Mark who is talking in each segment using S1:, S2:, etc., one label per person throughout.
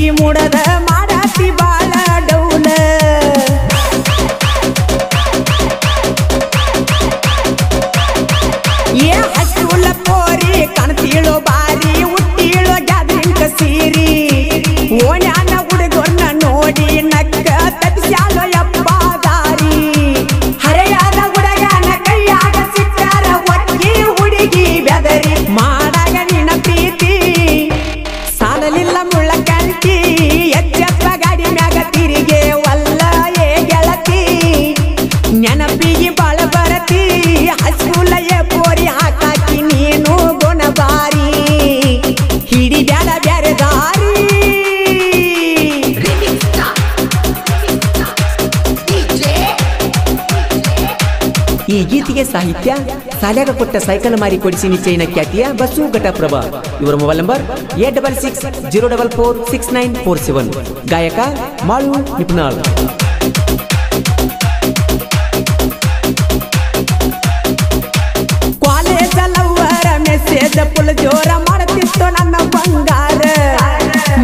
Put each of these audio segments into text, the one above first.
S1: ನೆನಪಿಗೆ ಮೂಡದ ಮಾಡಾತಿ ಬಾಳ ಡೌಲ ಏ ಹಸುಲ ಪೋರಿ ಕಣ್ತೀಳೋ ಬಾರಿ ಹುಟ್ಟೀಳೋ ಗ್ಯಾದ್ರಿಂಕ ಸೀರಿ ಓಣ್ಯಾನ ಹುಡುಗನ್ನ ನೋಡಿ ನಕ್ಕ ತಪ್ಸ್ಯಾಲೋ ಯಪ್ಪ ದಾರಿ ಹರೆಯಾದ ಹುಡುಗನ ಕೈಯಾಗ ಸಿಕ್ಕಾರ ಒಟ್ಟಿ ಹುಡುಗಿ ಬೆದರಿ ಮಾಡಾಗ ನಿನ್ನ ಪ್ರೀತಿ ಸಾಲಲಿಲ್ಲ ಮುಳ್ಳ ಕಂಟಿ ಎಚ್ಚಪ್ಪ ಗಾಡಿ ಮ್ಯಾಗ ತಿರಿಗೆ ವಲ್ಲ ಏ ಗೆಳತಿ ನೆನಪಿಗೆ ಬಾಳ ಬರತಿ ಹಸುಲ ಏ ಪೋರಿ ಹಾಕಾಕಿ ನೀನು ಗುಣಬಾರಿ ಹಿಡಿ ಬ್ಯಾಡ ಬ್ಯಾರೆ ದಾರಿ ಈ ಗೀತೆಗೆ ಸಾಹಿತ್ಯ ಸಾಲ್ಯಾಗ ಕೊಟ್ಟ ಸೈಕಲ್ ಮಾರಿ ಕೊಡಿಸಿ ನಿಶ್ಚಯನ ಖ್ಯಾತಿಯ ಬಸ್ಸು ಘಟಪ್ರಭಾ ಇವರ ಮೊಬೈಲ್ ನಂಬರ್ 8660446947 ಗಾಯಕ ಮಾಳು ನಿಪುಣಾಳ್ ಕಾಲೇಜ ಲವ್ವರ ಮೆಸೇಜ್ ಫುಲ್ ಜೋರ ಮಾಡುತ್ತಿತ್ತು ನನ್ನ ಬಂಗಾರ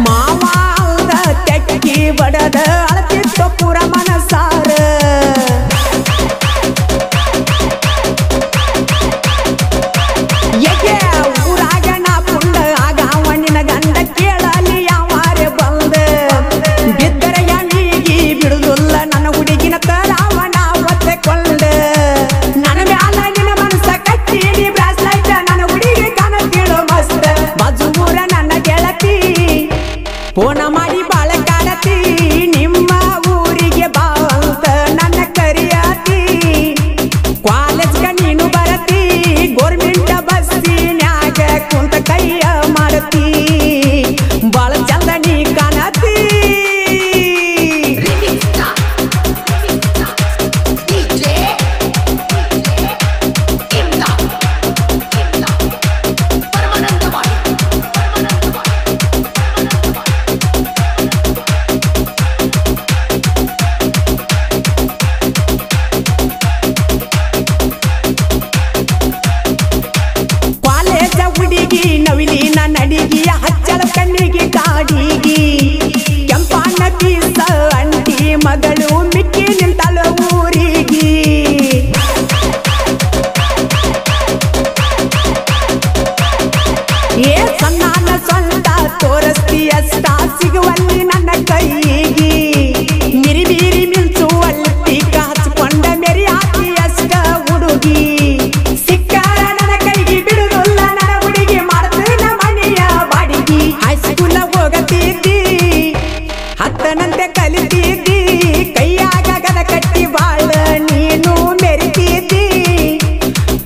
S1: ಮಾವ ಅಲ್ದ ತೆಕ್ಕಿ ಬಡದ ಅಳತಿತ್ತು ಪೂರ ಮನಸಾರ ಊರಾಗ ನಾ ಪುಂಡ ಆಗ ಅವನಿನ ಗಂಡ ಕೇಳಲಿ ಯಾವಾರೆ ಬಂದ ಬಿದ್ದರ ಯಾವಿಗಿ ಬಿಡುದಿಲ್ಲ ನನ್ನ ಹುಡುಗಿನ ತರಾವಣ ಒತ್ತೆ ಕೊಂಡ ನನ್ನ ಮ್ಯಾಲ ನಿನ್ನ ಮನಸ್ಸ ಕಟ್ಟಿ ನೀ ಬ್ರಾಸ್ಲೈಟ್ ನನ್ನ ಹುಡುಗಿ ಕಾಣತಿಳು ಮಸ್ತ ಬಾಜೂರ ನನ್ನ ಗೆಳತಿ ಫೋನ ಮಾಡಿ ಬಾಳ ಕಾಡತಿ ನಿಮ್ಮ ಊರಿಗೆ ಬಾ ಅಂತ ನನ್ನ ಕರಿಯತಿ ಕಾಲೇಜ್ಗ ನೀನು ಬರತಿ ಗೋರ್ಮೆಂಟ್ ಬಸ್ಸಿನ್ಯಾಗ ಕುಂತ ಕೈಯ ಮಾಡತಿ ಬಾಳ ಚಂದ ನೀ ಕಾಣತಿ ಕಾಲೇಜ ಹುಡುಗಿ ನವಿಲಿನ ನಡಿಗಿ ಹಚ್ಚಳ ಕಣ್ಣಿಗೆ ಕಾಡಿಗಿ ಕೆಂಪಣ್ಣ ಪೀಸ ಅಂಟಿ ಮಗಳು ಮಿಕ್ಕಿ ನಿಂತಳ ಊರಿಗಿ ಏ ಸಣ್ಣನ ಸ್ವಂತ ತೋರಿಸ್ತಿ ಅಷ್ಟ ಸಿಗುವಲ್ಲಿ ನನ್ನ ಕೈಗಿ ಮಿರಿ ಬೀರಿ ಮಿಲ್ಸುವಲ್ಲಿ ಟೀಕ ಹಚ್ಕೊಂಡ ಮೆರಿ ಹಾಕಿ ಅಷ್ಟ ಹುಡುಗಿ ಸಿಕ್ಕಾರ ನನ್ನ ಕೈಗೆ ಬಿಡುದಿಲ್ಲ ನನ್ನ ಹುಡುಗಿ ಮಾಡ್ತೀನ ಮನೆಯ ಬಾಡಿಗಿ ಹೈಸ್ಕೂಲ ಹೋಗತಿದ್ದಿ ಹತ್ತನಂತೆ ಕಲಿತಿದ್ದಿ ಕೈಯಾಗ ಗದ ಕಟ್ಟಿ ಬಾಳ ನೀನು ಮೆರಿತಿದ್ದಿ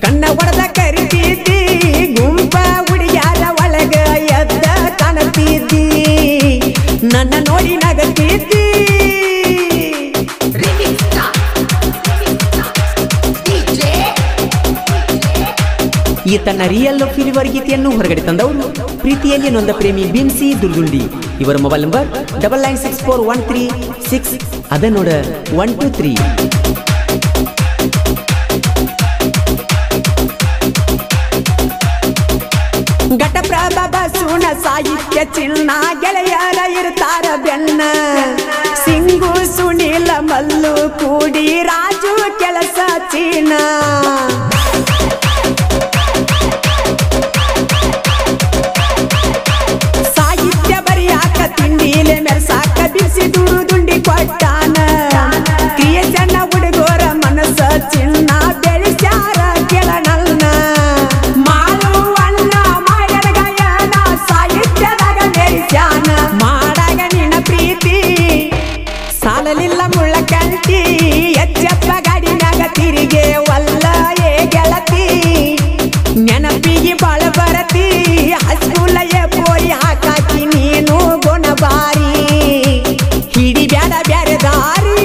S1: ಕಣ್ಣ ಹೊಡೆದ ಕರಿತಿದ್ದಿ ಗುಂಪ ಹುಡುಗ್ಯಾರ ಒಳಗ ಎದ್ದ ಕಾಣತಿದ್ದಿ ನನ್ನ ನೋಡಿ ನಗತಿದ್ದಿ ಈ ತನ್ನ ರಿಯಲ್ ಫಿಲಿವರ್ ಗೀತೆಯನ್ನು ಹೊರಗಡೆ ತಂದವರು ಪ್ರೀತಿಯಲ್ಲಿ ನೊಂದ ಪ್ರೇಮಿ ಬಿನ್ಸಿ ದುರ್ಗುಂಡಿ ಇವರ ಮೊಬೈಲ್ ನಂಬರ್ 996413 ಅದ ನೋಡ 123 ಘಟಪ್ರಭಾ ಬಸೂನ ಸಾಹಿತ್ಯ ಚಿನ್ನ ಗೆಳೆಯರ ಇರ್ತಾರ ಬೆನ್ನ ಸಿಂಗು ಸುನೀಲ ಮಲ್ಲು ಕೂಡಿ ರಾಜು ಕೆಲಸ ಚೀನ ಸಾಹಿತ್ಯ ಬರಿಯಾಕ ತಿಂಡಿಲೆ ಮೆರ್ಸಾಕ ಬಿಸಿ ದುಂಡಿ ಕೊಟ್ಟಾನ ಕ್ರಿಯೇಷನ್ ಹುಡುಗೋರ ಮನಸ್ಸ ಚಿನ್ನ ಬೆಳೆಸ್ಯಾರ ಕೆಳನಲ್ನ ಮಾಡು ಅಣ್ಣ ಮಾಡ್ಯಾರ ಗಾಯನ ಸಾಹಿತ್ಯದಾಗ ಮೆರಿಸ್ಯಾನ ಮಾಡಾಗ ನಿನ್ನ ಪ್ರೀತಿ ಸಾಲಲಿಲ್ಲ ಮುಳ್ಳ ಕಂಟಿ ಎಚ್ಚಪ್ಪ ಗಾಡಿ ಮ್ಯಾಗ ತಿರಿಗೆ ವಲ್ಲ ಏ ಗೆಳತಿ ನೆನಪಿಗೆ ಬಾಳ ಬರತಿ ಹಸುಲ ಏ ಪೋರಿ ಹಾಕಾಕಿ ನೀನು ಗುಣಬಾರಿ ಹಿಡಿ ಬ್ಯಾಡ ಬ್ಯಾರೆ ದಾರಿ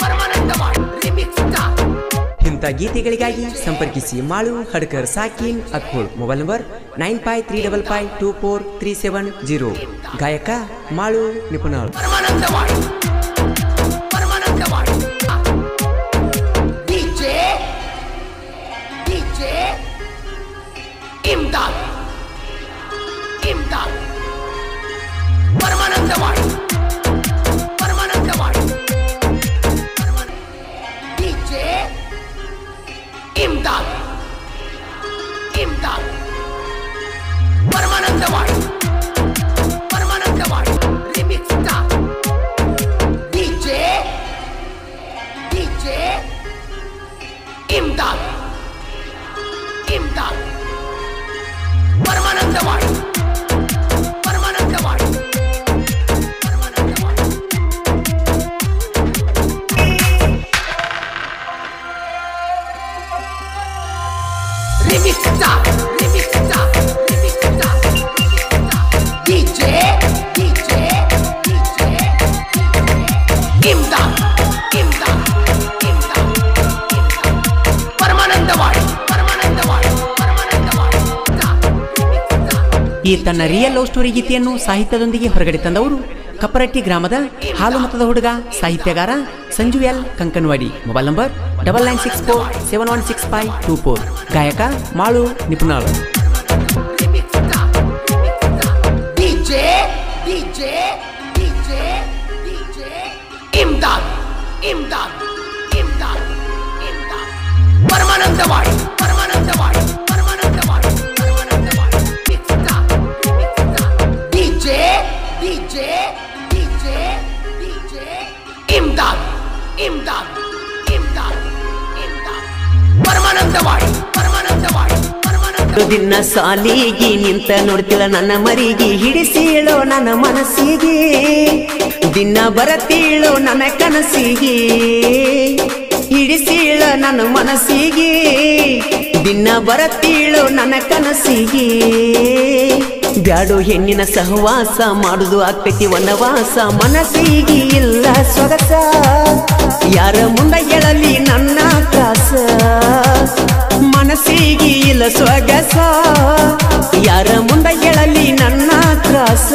S2: Permanent Remix
S1: ಧ್ವನಿಗಳಿಗಾಗಿ ಸಂಪರ್ಕಿಸಿ ಮಾಳು ಹಡ್ಕರ್ ಸಾಕಿನ್ ಅಕ್ಕೋಳ್. Mobile number 9535524370. ಗಾಯಕ ಮಾಳು ನಿಪುಣಾಳ್. ಈ ತನ್ನ ರಿಯಲ್ ಲವ್ ಸ್ಟೋರಿ ಗೀತೆಯನ್ನು ಸಾಹಿತ್ಯದೊಂದಿಗೆ ಹೊರಗಡೆ ತಂದವರು ಕಪ್ಪರಟ್ಟಿ ಗ್ರಾಮದ ಹಾಲು ಮತದ ಹುಡುಗ ಸಾಹಿತ್ಯಗಾರ Sanju L Kankanawadi. Mobile number 9964716524. ಗಾಯಕ ಮಾಳು ನಿಪುಣಾಳ್. ದಿನ ಸಾಲಿಗೆ ನಿಂತ ನೋಡ್ತಿಲ್ಲ ನನ್ನ ಮರಿಗೆ, ಹಿಡಿಸೀಳೋ ನನ್ನ ಮನಸ್ಸಿಗೆ, ದಿನ ಬರತೀಳೋ ನನ್ನ ಕನಸಿಗೆ, ಹಿಡಿಸೀಳ ನನ್ನ ಮನಸ್ಸಿಗೆ, ದಿನ ಬರತೀಳೋ ನನ್ನ ಕನಸಿಗೆ. ಬ್ಯಾಡೋ ಹೆಣ್ಣಿನ ಸಹವಾಸ ಮಾಡುದು ಆಗ್ತೈತಿ ವನವಾಸ, ಮನಸ್ಸಿಗೆ ಇಲ್ಲ ಸೊಗಸ, ಯಾರ ಮುಂದೆ ಹೇಳಲಿ ನನ್ನ ತ್ರಾಸ, ಮನಸ್ಸಿಗೆ ಇಲ್ಲ ಸೊಗಸ, ಯಾರ ಮುಂದೆ ಹೇಳಲಿ ನನ್ನ ತ್ರಾಸ.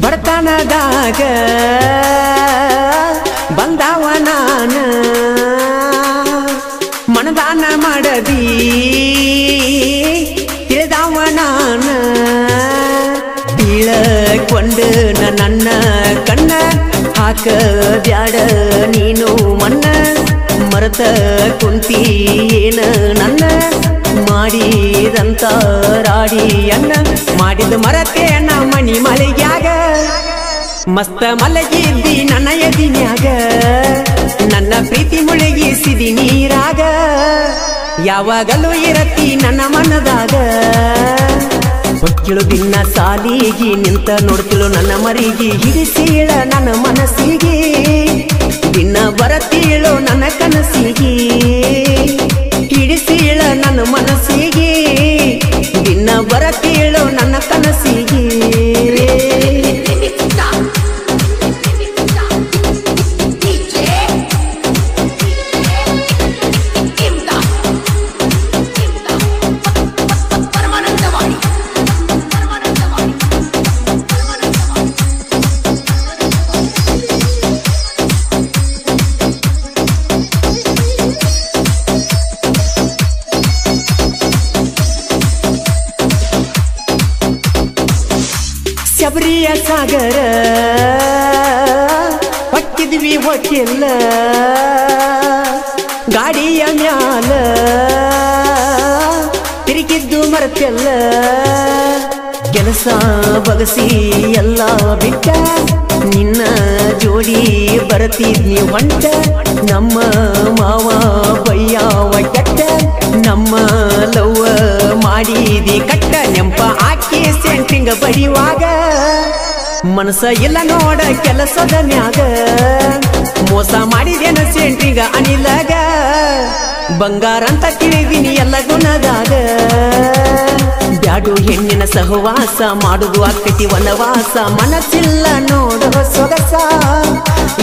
S1: ಬಡತನದಾಗ ಬಂದವ ನಾನ, ಮನದಾನ ಮಾಡದಿ ತಿಳಿದವ ನಾನ, ಬೀಳಕೊಂಡು ನನ್ನ ಕಣ್ಣ ಹಾಕ ಬ್ಯಾಡ ನೀನು ಮಣ್ಣ, ಮರತ ಕುಂತಿ ಏನ ನನ್ನ ಮಾಡಿದಂತ ರಾಡಿ ಅನ್ನ, ಮಾಡಿದ ಮರತೇನ ಮಣಿ ಮಳೆಗ್ಯಾಗ, ಮಸ್ತ ಮಲಗಿದ್ದಿ ನನ್ನ ಎದಿನ್ಯಾಗ, ನನ್ನ ಪ್ರೀತಿ ಮುಳುಗಿಸಿದಿ ನೀರಾಗ, ಯಾವಾಗಲೂ ಇರತಿ ನನ್ನ ಮನದಾಗ. ಹೊಕ್ಕಿಳು ದಿನ ಸಾಲಿಗೆ ನಿಂತ ನೋಡ್ತಿಳು ನನ್ನ ಮರಿಗೆ, ಹಿಡಿಸೀಳ ನನ್ನ ಮನಸ್ಸಿಗೆ, ದಿನ ಬರತೀಳೋ ನನ್ನ ಕನಸಿಗೆ, ಹಿಡಿಸೀಳ ನನ್ನ ಮನಸ್ಸಿಗೆ, ದಿನ ಬರತೀಳೋ ನನ್ನ ಕನಸಿಗೆ. ಶಬರಿಯ ಸಾಗರ ಹೊಕ್ಕಿದ್ವಿ ಹೊಕ್ಕಿಲ್ಲ, ಗಾಡಿಯ ಮ್ಯಾಲ ತಿರುಗಿದ್ದು ಮರತೆಲ್ಲ, ಮನಸ ಬಗಸಿ ಎಲ್ಲ ಬಿಟ್ಟ ನಿನ್ನ ಜೋಡಿ ಬರತಿದ್ನಿ ಹೊಂಟ ನಮ್ಮ ಮಾವ ಬಯ್ಯಾವ ಕೆಟ್ಟ ನಮ್ಮ ಲವ್ವ ಮಾಡಿದಿ ಕಟ್ಟ ನೆಂಪ ಆಕಿ ಸೆಂಟ್ರಿಂಗ ಬಡಿವಾಗ ಮನಸ ಇಲ್ಲ ನೋಡ ಕೆಲಸದ ಮ್ಯಾಗ ಮೋಸ ಮಾಡಿದೇನ ಸೆಂಟ್ರಿಂಗ ಅನಿಲಗ ಬಂಗಾರ ಅಂತ ತಿಳಿದಿನಿ ಎಲ್ಲ ಗುಣದಾಗ ಬ್ಯಾಡು ಹೆಣ್ಣಿನ ಸಹವಾಸ ಮಾಡುದು ಆಕತಿ ವನವಾಸ ಮನಸ್ಸಿಲ್ಲ ನೋಡು ಸೊಗಸ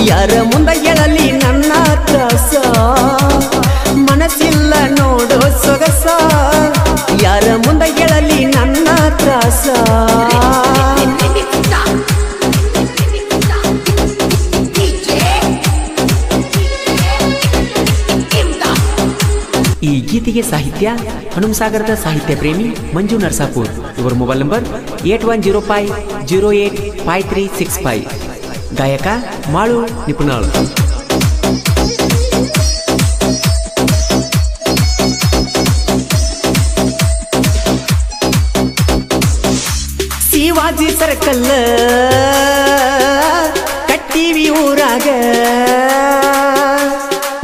S1: ಯಾರ ಮುಂದ ಹೇಳಲಿ ನನ್ನ ತ್ರಾಸ ಮನಸ್ಸಿಲ್ಲ ನೋಡು ಸೊಗಸ ಯಾರ ಮುಂದ ಹೇಳಲಿ ನನ್ನ ತ್ರಾಸ ಈ ಗೀತೆಗೆ ಸಾಹಿತ್ಯ ಹನುಮಸಾಗರದ ಸಾಹಿತ್ಯ ಪ್ರೇಮಿ ಮಂಜು ನರಸಾಪುರ್. ಇವರ ಮೊಬೈಲ್ ನಂಬರ್ 8105085365. ಗಾಯಕ ಮಾಳು ನಿಪುಣಾಳ್. ಶಿವಾಜಿ ಸರ್ಕಲ್ ಕಟ್ಟಿವಿ ಊರಾಗ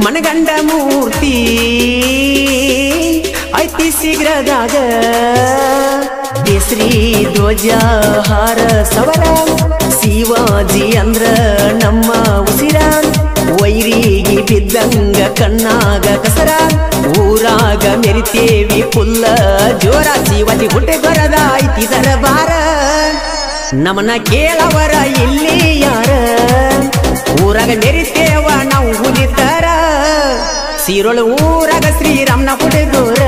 S1: ಮನಗಂಡ ಮೂರ್ತಿ ಐತಿ ಶೀಘ್ರದಾಗ ಕೇಸರಿ ಧ್ವಜ ಹಾರ ಸವರ ಶಿವಾಜಿ ಅಂದ್ರ ನಮ್ಮ ಉಸಿರ ವೈರಿಗೆ ಬಿದ್ದಂಗ ಕಣ್ಣಾಗ ಕಸರ ಊರಾಗ ಮೆರಿತೇವಿ ಪುಲ್ಲ ಜೋರ ಶಿವಾಜಿ ಹುಟ್ಟೆ ಬರದ ಐತಿ ದರಬಾರ ನಮನ ಕೇಳವರ ಇಲ್ಲಿ ಯಾರ ಊರಾಗ ಮೆರಿತೇವ ನಾವು ಹುಲಿತರ ಸೀರೊಳ ಊರಾಗ ಶ್ರೀರಾಮ್ನ ಹುಡುಗೋರ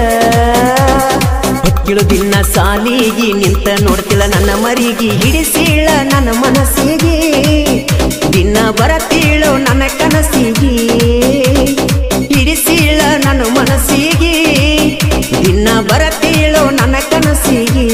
S1: ಹೊಕ್ಕಿಳು ದಿನ ಸಾಲಿಗಿ ನಿಂತ ನೋಡ್ತಿಲ್ಲ ನನ್ನ ಮರಿಗೆ ಹಿಡಿಸಿಳ ನನ್ನ ಮನಸ್ಸಿಗೆ ದಿನ ಬರತೀಳು ನನ್ನ ಕನಸಿಗೆ ಹಿಡಿಸಿಳ ನನ್ನ ಮನಸ್ಸಿಗೆ ದಿನ ಬರತೀಳು ನನ್ನ ಕನಸಿಗೆ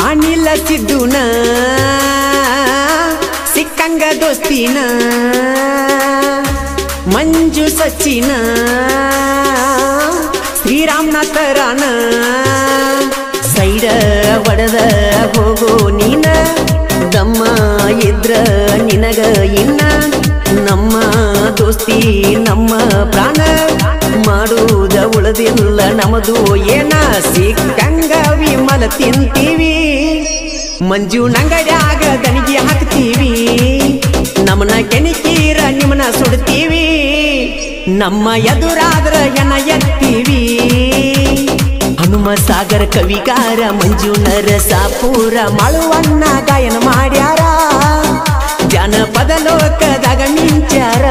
S1: ಅನಿಲ ಸಿದ್ದುನ ಸಿಕ್ಕಂಗ ದೋಸ್ತಿನ ಮಂಜು ಸಚಿನ ಶ್ರೀರಾಮನಾಥರಾನ ಸೈಡ ಒಡದ ಹೋಗೋ ನೀನ ದಮ್ಮ ಇದ್ರ ನಿನಗ ಇನ್ನ ನಮ್ಮ ದೋಸ್ತಿ ನಮ್ಮ ಪ್ರಾಣ ಮಾಡುವುದ ಉಳದಿಲ್ಲ ನಮದು ಏನ ಸಿಕ್ಕಂಗ ವಿಮಲ ತಿಂತೀವಿ ಮಂಜು ನಂಗಡ್ಯಾಗ ದನಿಗೆ ಹಾಕ್ತೀವಿ ನಮ್ಮನ ಕೆಣಿಕೀರ ನಿಮ್ಮನ ಸುಡ್ತೀವಿ ನಮ್ಮ ಎದುರಾದ್ರ ಎನ ಎತ್ತೀವಿ ಹನುಮಸಾಗರ ಕವಿಗಾರ ಮಂಜು ನರಸಾಪುರ ಮಾಳುವನ್ನ ಗಾಯನ ಮಾಡ್ಯಾರ ಜನಪದ ಲೋಕದಾಗ ಮಿಂಚಾರ